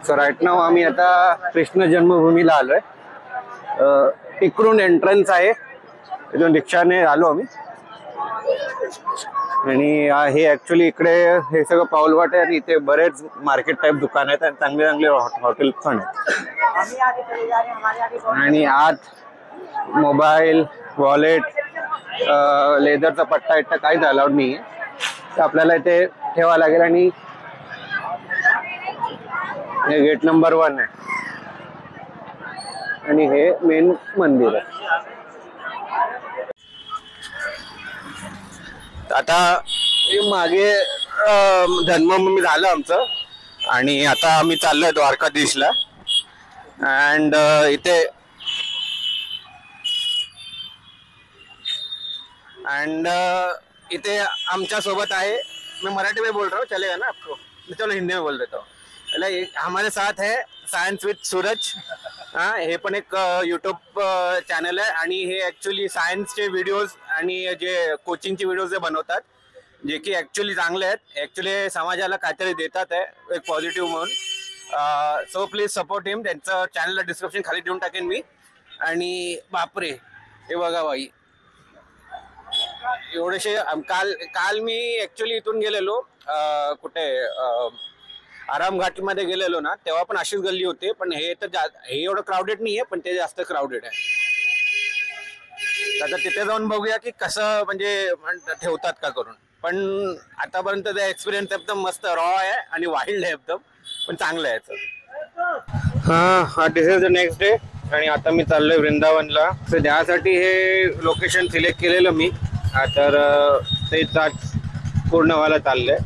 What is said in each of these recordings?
So right नाव आम्ही आता कृष्ण जन्मभूमीला आलोय. तिकडून एंट्रन्स आहे, तिथून रिक्षाने आलो आम्ही. आणि हे ऍक्च्युली इकडे हे सगळं पाऊलवाट आहे आणि इथे बरेच मार्केट टाईप दुकान आहेत आणि चांगले चांगले हॉटेल पण आहेत. आणि आत मोबाईल, वॉलेट, लेदरचा पट्टा इट्टा काहीच अलाउड नाही आहे, तर आपल्याला इथे ठेवावं लागेल. आणि हे गेट नंबर 1 आहे आणि हे मेन मंदिर आहे. आता मागे जन्मभूमी झालं आमचं आणि आता आम्ही चाललोय द्वारकाधीशला. अँड इथे आमच्या सोबत आहे, मैं मराठी में बोल रहा हूँ, चलेगा ना आपको? चलो हिंदी में बोल देता हूँ. हमारे साथ है सायन्स विथ सूरज. हे पण एक यूट्यूब चॅनल आहे आणि हे ऍक्च्युली सायन्सचे व्हिडिओज आणि जे कोचिंगचे व्हिडिओज जे बनवतात, जे की ऍक्च्युली चांगले आहेत, ऍक्च्युली समाजाला काहीतरी देतात आहे एक पॉझिटिव्ह म्हणून. सो प्लीज सपोर्ट हिम. त्यांचं चॅनलला डिस्क्रिप्शन खाली देऊन टाकेन मी. आणि बापरे, हे बघा बाई, एवढेशे. काल मी ऍक्च्युली इथून गेलेलो कुठे आराम घाट मध्ये गेलेलो ना, तेव्हा पण अशीच गल्ली होती. पण हे एवढं क्राऊडेड नाहीये, पण ते जास्त क्राऊडेड आहे. आता तिथे जाऊन बघूया की कसं म्हणजे ठेवतात का करून. पण आतापर्यंत ते एक्सपिरियन्स एकदम मस्त रॉ आहे आणि वाईल्ड आहे एकदम, पण चांगलं आहे. दिस इज द नेक्स्ट डे आणि आता मी चाललोय वृंदावनला. तर त्यासाठी हे लोकेशन सिलेक्ट केलेलं मी, तर तेच आज पूर्ण व्हायला चाललंय.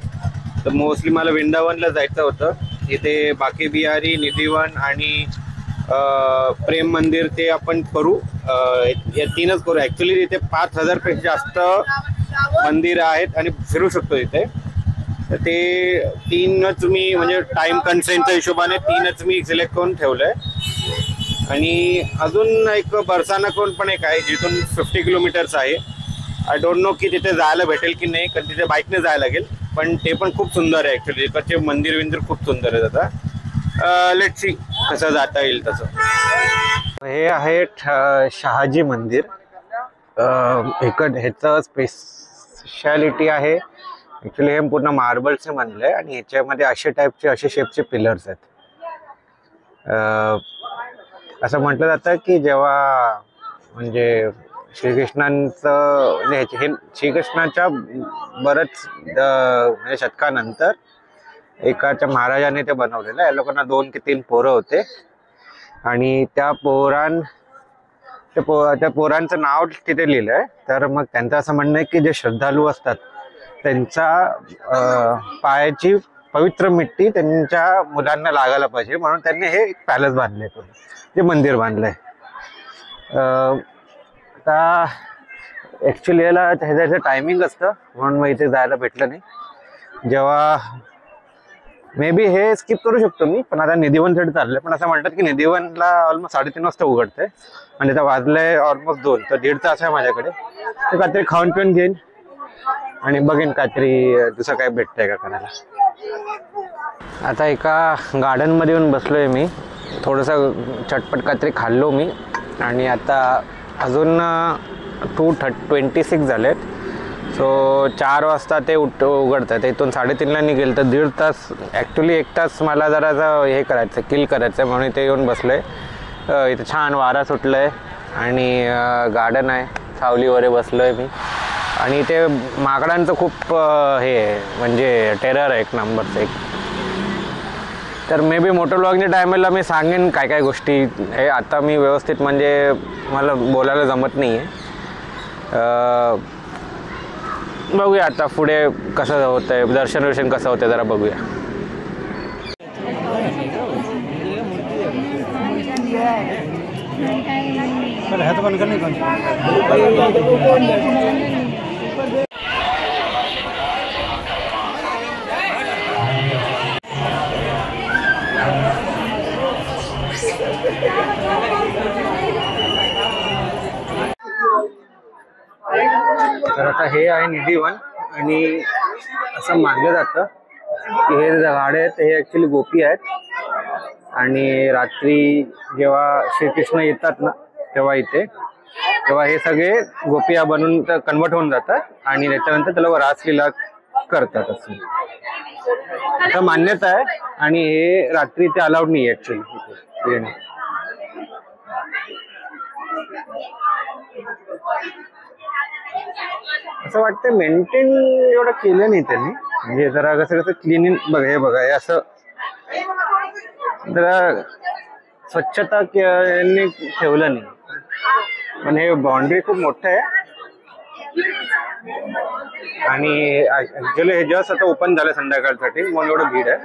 तर मोस्टली मला वृंदावनला जायचं होतं. इथे बाकी बिहारी, निधिवन आणि प्रेम मंदिर ते आपण करू, या 3च करू. ॲक्च्युली इथे 5000 पेक्षा जास्त मंदिरं आहेत आणि फिरू शकतो इथे. तर ते 3च मी म्हणजे टाइम कन्सेंटच्या हिशोबाने 3च मी सिलेक्ट करून ठेवलंय. आणि अजून एक बरसाना करून पण एक आहे, जिथून 50 किलोमीटर्स आहे. आय डोंट नो की तिथे जायला भेटेल की नाही, कारण तिथे बाईकने जायला लागेल. पण ते पण खूप सुंदर आहे ॲक्च्युली. इकडचे मंदिर खूप सुंदर आहेत. आता लेट्स सी कसं जाता येईल तसं. हे आहे शहाजी मंदिर. ह्याचं स्पेशालिटी आहे ॲक्च्युली, हे पूर्ण मार्बलचे बनलं आहे आणि ह्याच्यामध्ये असे शेपचे पिलर्स आहेत. असं म्हटलं जातं की जेव्हा म्हणजे श्रीकृष्णांचं म्हणजे हे श्रीकृष्णाच्या बरंच म्हणजे शतकानंतर एकाच्या महाराजाने ते बनवलेलं. या लोकांना 2 की 3 पोरं होते आणि त्या पोरांचं नाव तिथे लिहिलं आहे. तर मग त्यांचं असं म्हणणं आहे की जे श्रद्धाळू असतात त्यांच्या पायाची पवित्र मिट्टी त्यांच्या मुलांना लागायला पाहिजे, म्हणून त्यांनी हे एक पॅलेस बांधलंय, जे मंदिर बांधलंय. आता ॲक्च्युली याला ह्याचं टायमिंग असतं म्हणून मग इथे जायला भेटलं नाही. जेव्हा मे बी हे स्किप करू शकतो मी, पण आता निधिवनसाठी चाललंय. पण असं म्हणतात की निधिवनला ऑलमोस्ट 3:30 वाजता उघडतंय आणि आता वाजलंय ऑलमोस्ट 2, तर 1.5 तास आहे माझ्याकडे. तर काहीतरी खाऊन पिऊन घेईन आणि बघेन काहीतरी दुसरं काय भेटतंय का करायला. आता एका गार्डनमध्ये येऊन बसलोय मी, थोडंसं चटपट काहीतरी खाल्लो मी. आणि आता अजून 2:26 झालेत. सो 4 वाजता ते उघडतात. इथून 3:30ला निघेल, तर 1.5 तास ॲक्च्युली 1 तास मला जरा हे करायचं, किल करायचं, म्हणून इथे येऊन बसलो आहे. इथे छान वारा सुटलं आहे आणि गार्डन आहे, सावलीवर बसलो आहे मी. आणि इथे माकडांचं खूप हे म्हणजे टेरर आहे एक नंबरचं एक. तर मे बी मोटर व्लॉगच्या टायमाला मी सांगेन काय काय गोष्टी. हे आता मी व्यवस्थित म्हणजे मला बोलायला जमत नाही आहे. बघूया आता पुढे कसं होतंय, दर्शन कसं होतंय जरा बघूया. तर आता हे आहे निधिवन आणि असं मानलं जातं की हे झाडे आहेत हे ॲक्च्युली गोपी आहेत आणि रात्री जेव्हा श्रीकृष्ण येतात ना तेव्हा इथे, तेव्हा हे सगळे गोपिया बनून कन्वर्ट होऊन जातात आणि त्याच्यानंतर त्याला रासलीला करतात असं मान्यता आहे. आणि हे रात्री ते अलाउड नाही ऍक्च्युअली येणे. असं वाटतं मेंटेन एवढं केलं नाही त्यांनी, म्हणजे जरा कसं कसं क्लीन बघा, हे बघा हे असं जरा स्वच्छता यांनी ठेवलं नाही. पण हे बाउंड्री खूप मोठं आहे आणि ऍक्च्युअली हे जस्ट आता ओपन झालं संध्याकाळसाठी म्हणून एवढं भीड आहे.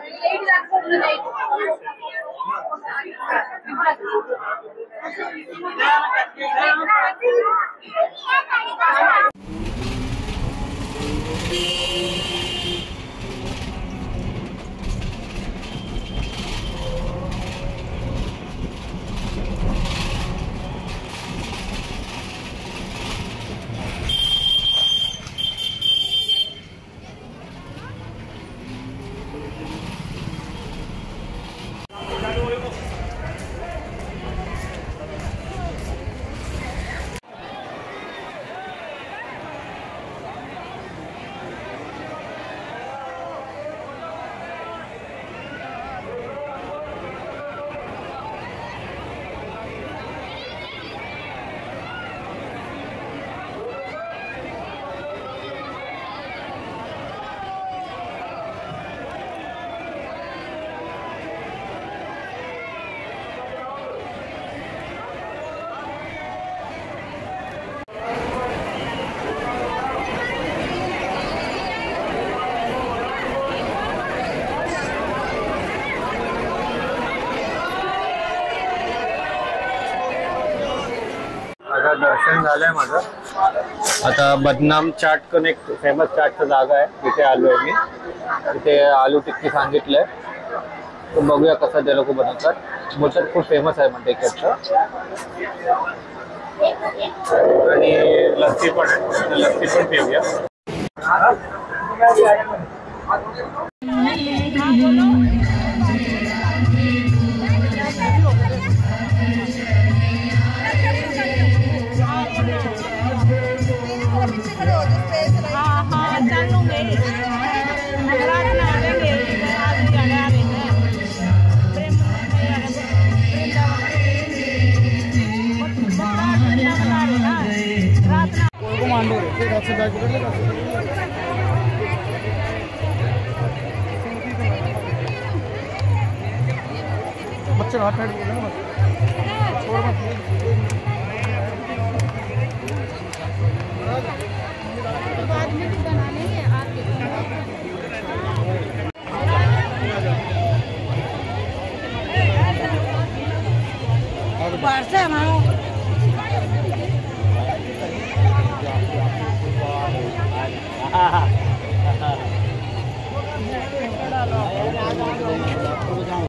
आता दर्शन झालंय माझं. आता बदनाम चाट करून एक फेमस चाटचं जागा आहे, तिथे आलोय मी. तिथे आलू टिक्की सांगितलंय, तर बघूया कसं ते लोक बनवतात. बोलतात खूप फेमस आहे म्हणते इकडचं. आणि लस्सी पण आहे, लस्सी पण पिऊया. बच्चे हाथ में बाद में भी बनाने हैं आगे बाहर से हमारा